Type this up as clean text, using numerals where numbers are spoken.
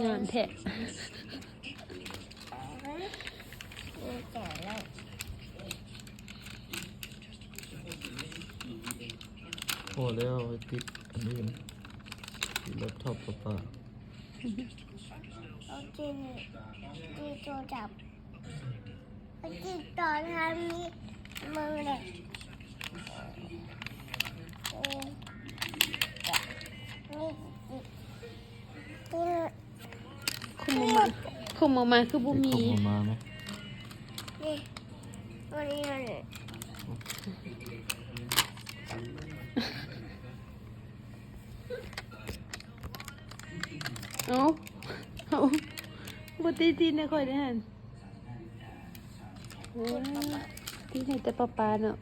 งานแทะพอแล้วไปติดอันอื่นติดแล็ปท็อปป้าเอากินโทรศัพท์เอากินต่อทำนี้มือเลยคุมออกมาคือบุมี ส่งมาไหม นี่วันนี้เลย เอาบุตีนะค่อยได้หันตีให้แต่ปลาเนาะ